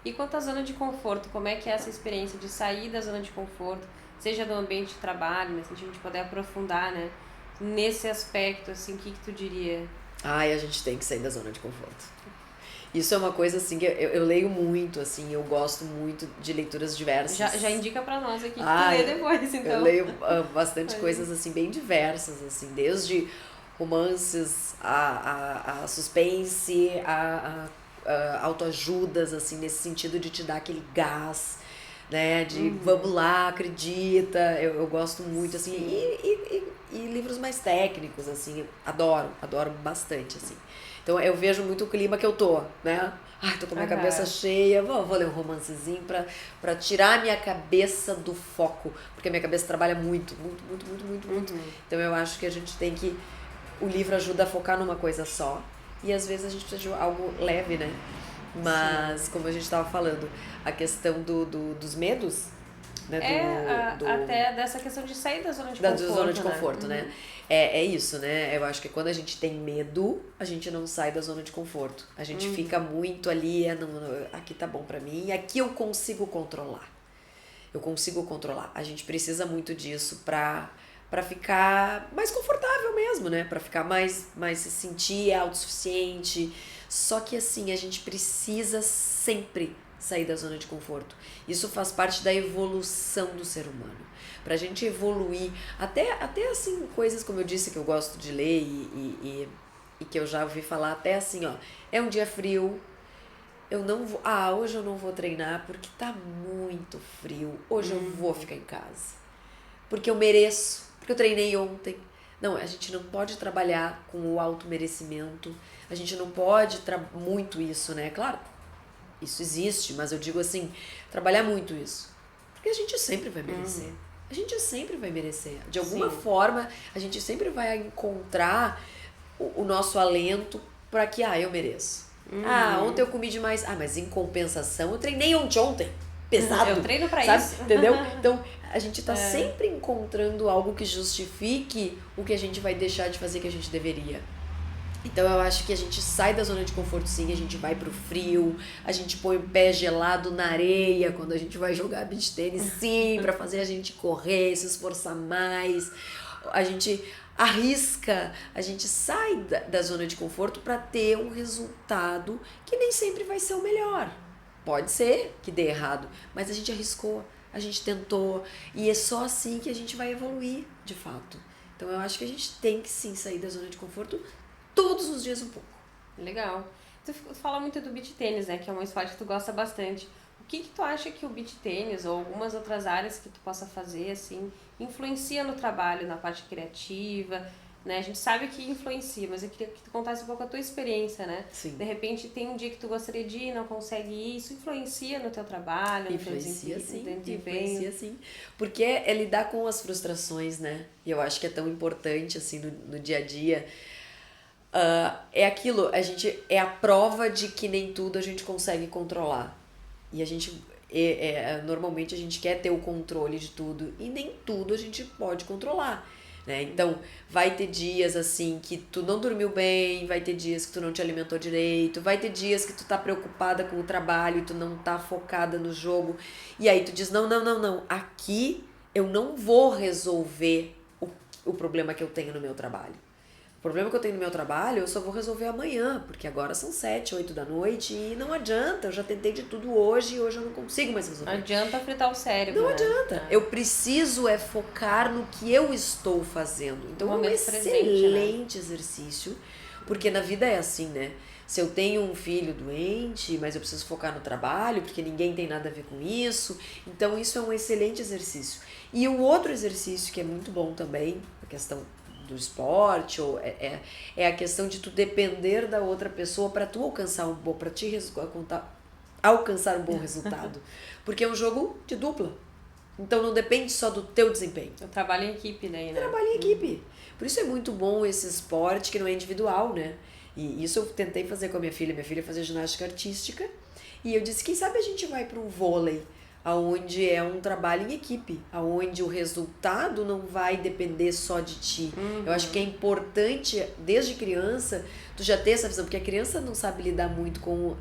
E quanto à zona de conforto, como é que é essa experiência de sair da zona de conforto, seja do ambiente de trabalho, né, se a gente puder aprofundar, né, nesse aspecto, assim, o que tu diria? Ai, a gente tem que sair da zona de conforto. Isso é uma coisa assim que eu leio muito, assim, eu gosto muito de leituras diversas. Já indica pra nós aqui que tu Ah, lê depois, então. eu leio bastante coisas assim bem diversas, assim, desde romances a suspense, a autoajudas, assim, nesse sentido de te dar aquele gás, né, de vamos lá, acredita, eu gosto muito, assim, e livros mais técnicos, assim, adoro bastante, assim. Então eu vejo muito o clima que eu tô, né? Ai, tô com a minha cabeça cheia, vou ler um romancezinho pra tirar a minha cabeça do foco, porque a minha cabeça trabalha muito. Então eu acho que a gente tem que... O livro ajuda a focar numa coisa só, e às vezes a gente precisa de algo leve, né? Mas, como a gente tava falando, a questão dos medos, né? Até dessa questão de sair da zona de da conforto, zona de conforto, né? É isso, né? Eu acho que quando a gente tem medo, a gente não sai da zona de conforto. A gente fica muito ali, aqui tá bom pra mim, aqui eu consigo controlar. A gente precisa muito disso pra ficar mais confortável mesmo, né? Pra ficar mais se sentir autossuficiente. Só que assim, a gente precisa sempre sair da zona de conforto. Isso faz parte da evolução do ser humano. Pra gente evoluir, até assim, coisas como eu disse que eu gosto de ler e que eu já ouvi falar, até assim, ó, é um dia frio, eu não vou, hoje eu não vou treinar porque tá muito frio, hoje eu vou ficar em casa, porque eu mereço, porque eu treinei ontem. Não, a gente não pode trabalhar com o auto-merecimento, a gente não pode muito isso, né? Claro, isso existe, mas eu digo assim, trabalhar muito isso, porque a gente sempre vai merecer. A gente sempre vai merecer. De alguma forma, a gente sempre vai encontrar o nosso alento para que, eu mereço. Ontem eu comi demais. Mas em compensação, eu treinei ontem. Pesado. Eu treino pra sabe? isso. Entendeu? Então, a gente tá sempre encontrando algo que justifique o que a gente vai deixar de fazer que a gente deveria. Então eu acho que a gente sai da zona de conforto sim, a gente vai pro frio, a gente põe o pé gelado na areia quando a gente vai jogar beach tênis, sim, pra fazer a gente correr, se esforçar mais. A gente arrisca, a gente sai da zona de conforto pra ter um resultado que nem sempre vai ser o melhor. Pode ser que dê errado, mas a gente arriscou, a gente tentou, e é só assim que a gente vai evoluir, de fato. Então eu acho que a gente tem que sim sair da zona de conforto todos os dias um pouco. Legal. Tu fala muito do beach tênis, né? Que é um esporte que tu gosta bastante. O que tu acha que o beach tênis ou algumas outras áreas que tu possa fazer, assim, influencia no trabalho, na parte criativa, né? A gente sabe que influencia, mas eu queria que tu contasse um pouco a tua experiência, né? Sim. De repente tem um dia que tu gostaria de ir, não consegue ir, isso influencia no teu trabalho, no teu desempenho? Influencia sim. Porque é lidar com as frustrações, né? E eu acho que é tão importante, assim, no dia a dia. É aquilo, é a prova de que nem tudo a gente consegue controlar. E a gente, normalmente a gente quer ter o controle de tudo e nem tudo a gente pode controlar, né? Então, vai ter dias assim que tu não dormiu bem, vai ter dias que tu não te alimentou direito, vai ter dias que tu tá preocupada com o trabalho e tu não tá focada no jogo. E aí tu diz, não, aqui eu não vou resolver o problema que eu tenho no meu trabalho. O problema que eu tenho no meu trabalho, eu só vou resolver amanhã, porque agora são 7, 8 da noite e não adianta, eu já tentei de tudo hoje e hoje eu não consigo mais resolver. Não adianta fritar o cérebro, Não né? adianta. Eu preciso focar no que eu estou fazendo. Então é um excelente exercício, porque na vida é assim, né? Se eu tenho um filho doente, mas eu preciso focar no trabalho, porque ninguém tem nada a ver com isso, então isso é um excelente exercício. E o outro exercício que é muito bom também, a questão do esporte, ou é a questão de tu depender da outra pessoa para tu alcançar alcançar um bom resultado. Porque é um jogo de dupla. Então não depende só do teu desempenho. Eu trabalho em equipe daí, né? Trabalho em equipe. Por isso é muito bom esse esporte que não é individual, né? E isso eu tentei fazer com a minha filha. Minha filha fazia ginástica artística. E eu disse, quem sabe a gente vai para um vôlei, aonde é um trabalho em equipe, aonde o resultado não vai depender só de ti. Eu acho que é importante, desde criança, tu já ter essa visão, porque a criança não sabe lidar muito com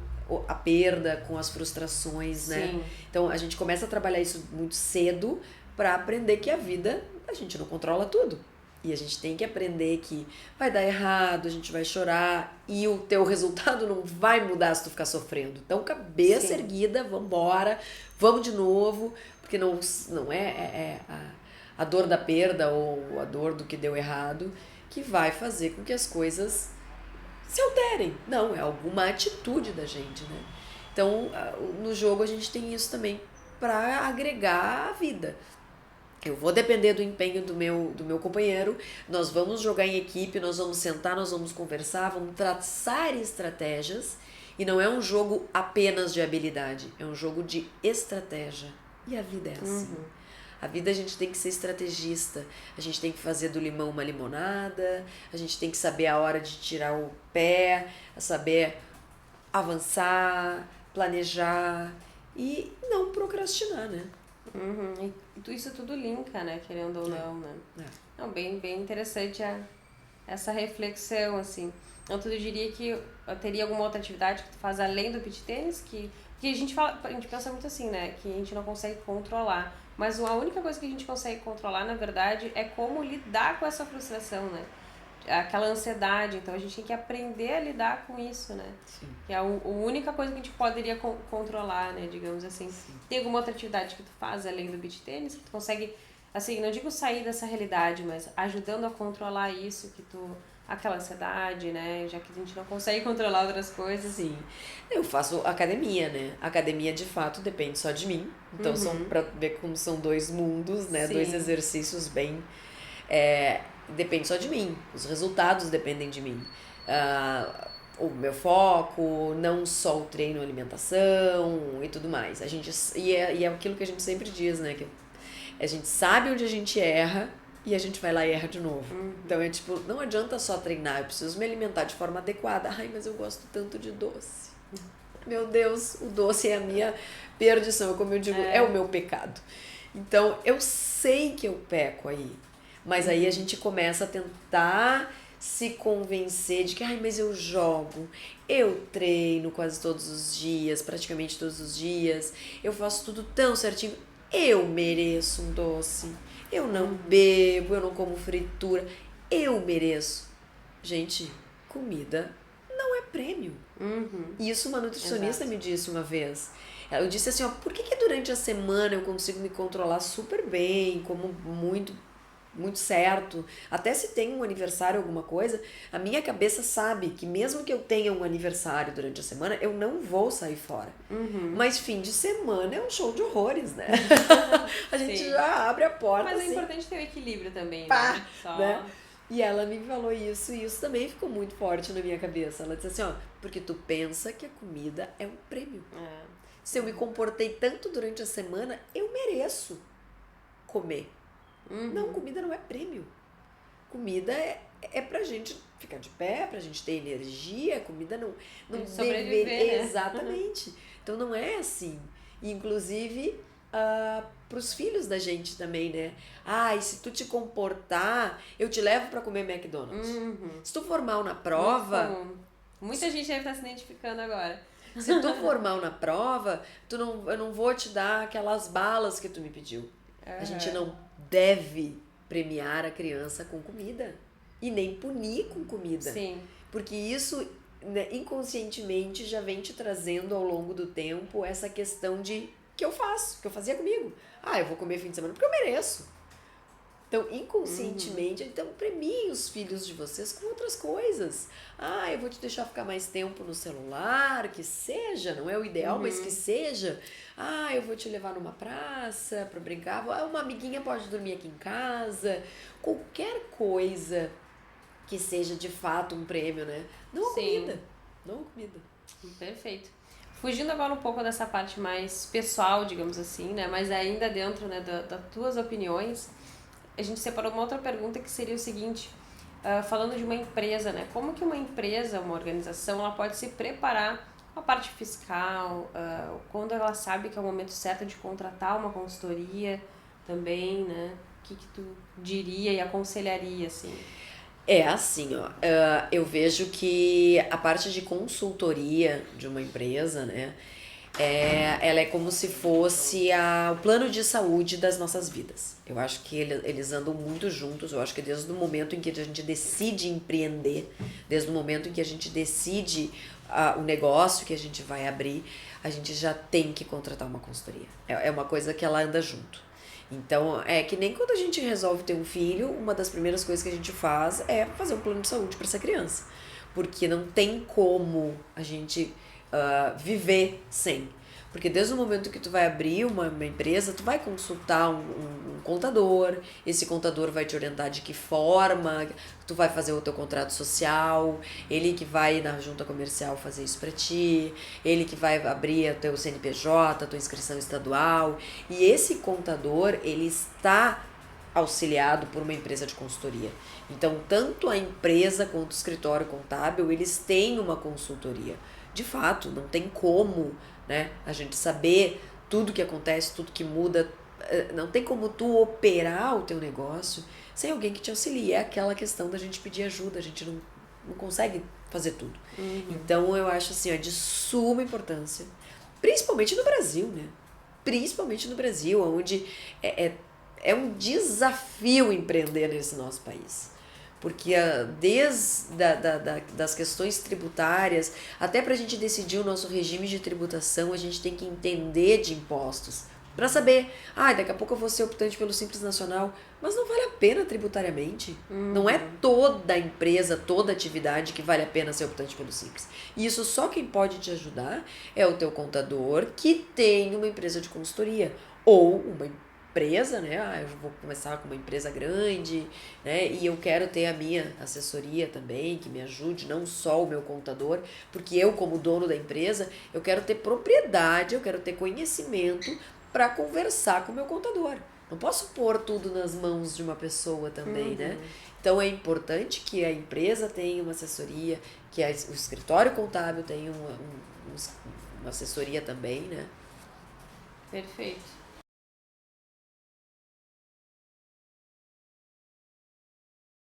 a perda, com as frustrações, né? Sim. Então a gente começa a trabalhar isso muito cedo para aprender que a vida, a gente não controla tudo. E a gente tem que aprender que vai dar errado, a gente vai chorar e o teu resultado não vai mudar se tu ficar sofrendo. Então, cabeça Sim. erguida, vambora, vamos de novo, porque não é a dor da perda ou a dor do que deu errado que vai fazer com que as coisas se alterem. Não, é alguma atitude da gente, né? Então, no jogo a gente tem isso também para agregar a vida. Eu vou depender do empenho do meu companheiro, nós vamos jogar em equipe, nós vamos sentar, nós vamos conversar, vamos traçar estratégias. E não é um jogo apenas de habilidade, é um jogo de estratégia. E a vida é assim. A vida a gente tem que ser estrategista, a gente tem que fazer do limão uma limonada, a gente tem que saber a hora de tirar o pé, saber avançar, planejar e não procrastinar, né? E isso tudo linka, né? Querendo ou não, né? Não, bem interessante essa reflexão, assim. Então, tu diria que teria alguma outra atividade que tu faz além do beach tênis? Que a gente pensa muito assim, né? Que a gente não consegue controlar. Mas a única coisa que a gente consegue controlar, na verdade, é como lidar com essa frustração, né? Aquela ansiedade. Então, a gente tem que aprender a lidar com isso, né? Sim. Que é a única coisa que a gente poderia controlar, né? Digamos assim. Sim. Tem alguma outra atividade que tu faz além do beach tênis? Que tu consegue, assim, não digo sair dessa realidade, mas ajudando a controlar isso, aquela ansiedade, né? Já que a gente não consegue controlar outras coisas. Sim. Eu faço academia, né? Academia, de fato, depende só de mim. Então, pra ver como são dois mundos, né? Sim. 2 exercícios bem... depende só de mim. Os resultados dependem de mim. O meu foco, não só o treino, a alimentação e tudo mais. E é aquilo que a gente sempre diz, né? Que a gente sabe onde a gente erra e a gente vai lá e erra de novo. Então é tipo, não adianta só treinar, eu preciso me alimentar de forma adequada. Ai, mas eu gosto tanto de doce. Meu Deus, o doce é a minha perdição, como eu digo, é o meu pecado. Então eu sei que eu peco aí, mas aí a gente começa a tentar se convencer de que, ai, mas eu jogo, eu treino quase todos os dias, praticamente todos os dias, eu faço tudo tão certinho, eu mereço um doce. Eu não bebo, eu não como fritura. Eu mereço. Gente, comida não é prêmio. E isso uma nutricionista me disse uma vez. Ela disse assim, ó, por que durante a semana eu consigo me controlar super bem, como muito certo, até se tem um aniversário, alguma coisa, a minha cabeça sabe que mesmo que eu tenha um aniversário durante a semana, eu não vou sair fora. Mas fim de semana é um show de horrores, né? A gente já abre a porta. Mas assim, é importante ter o equilíbrio também, pá, né? Só... né? E ela me falou isso, e isso também ficou muito forte na minha cabeça. Ela disse assim, ó, porque tu pensa que a comida é um prêmio. Se eu me comportei tanto durante a semana, eu mereço comer. Não, comida não é prêmio. Comida é pra gente ficar de pé, pra gente ter energia. Comida não sobreviver, né? Exatamente. Então não é assim. E, inclusive, pros filhos da gente também, né? E se tu te comportar, eu te levo pra comer McDonald's. Se tu for mal na prova... Muita gente deve estar se identificando agora. Se tu for mal na prova, eu não vou te dar aquelas balas que tu me pediu. A gente não deve premiar a criança com comida e nem punir com comida. Sim. Porque isso, né, inconscientemente já vem te trazendo ao longo do tempo essa questão de que eu fazia comigo. Eu vou comer fim de semana porque eu mereço. Então, inconscientemente, então premiem os filhos de vocês com outras coisas. Eu vou te deixar ficar mais tempo no celular, que seja, não é o ideal, mas que seja. Eu vou te levar numa praça pra brincar. Uma amiguinha pode dormir aqui em casa. Qualquer coisa que seja de fato um prêmio, né? Não a comida. Não a comida. Perfeito. Fugindo agora um pouco dessa parte mais pessoal, digamos assim, né? Mas ainda dentro, né, das tuas opiniões, a gente separou uma outra pergunta que seria o seguinte, falando de uma empresa, né? Como que uma empresa, uma organização, ela pode se preparar com a parte fiscal, quando ela sabe que é o momento certo de contratar uma consultoria também, né? O que tu diria e aconselharia, assim? É assim, ó, eu vejo que a parte de consultoria de uma empresa, né, ela é como se fosse o plano de saúde das nossas vidas. Eu acho que eles andam muito juntos. Eu acho que desde o momento em que a gente decide empreender, desde o momento em que a gente decide o negócio que a gente vai abrir, a gente já tem que contratar uma consultoria. É uma coisa que ela anda junto. Então, é que nem quando a gente resolve ter um filho, uma das primeiras coisas que a gente faz é fazer um plano de saúde para essa criança. Porque não tem como a gente viver sem. Porque desde o momento que tu vai abrir uma empresa, tu vai consultar um contador, esse contador vai te orientar de que forma tu vai fazer o teu contrato social, ele que vai na junta comercial fazer isso para ti, ele que vai abrir o teu CNPJ, a tua inscrição estadual, e esse contador, ele está auxiliado por uma empresa de consultoria. Então, tanto a empresa quanto o escritório contábil, eles têm uma consultoria. De fato, não tem como, né, a gente saber tudo que acontece, tudo que muda. Não tem como tu operar o teu negócio sem alguém que te auxilie. É aquela questão da gente pedir ajuda, a gente não consegue fazer tudo. Então, eu acho assim, ó, de suma importância, principalmente no Brasil, né? Principalmente no Brasil, onde é um desafio empreender nesse nosso país. Porque desde das questões tributárias, até para a gente decidir o nosso regime de tributação, a gente tem que entender de impostos. Para saber, daqui a pouco eu vou ser optante pelo Simples Nacional, mas não vale a pena tributariamente. Não é toda empresa, toda atividade que vale a pena ser optante pelo Simples. E isso só quem pode te ajudar é o teu contador que tem uma empresa de consultoria ou uma empresa, né? Eu vou começar com uma empresa grande, né? E eu quero ter a minha assessoria também, que me ajude, não só o meu contador, porque eu, como dono da empresa, eu quero ter propriedade, eu quero ter conhecimento para conversar com o meu contador. Não posso pôr tudo nas mãos de uma pessoa também, né? Então é importante que a empresa tenha uma assessoria, que o escritório contábil tenha uma assessoria também, né? Perfeito.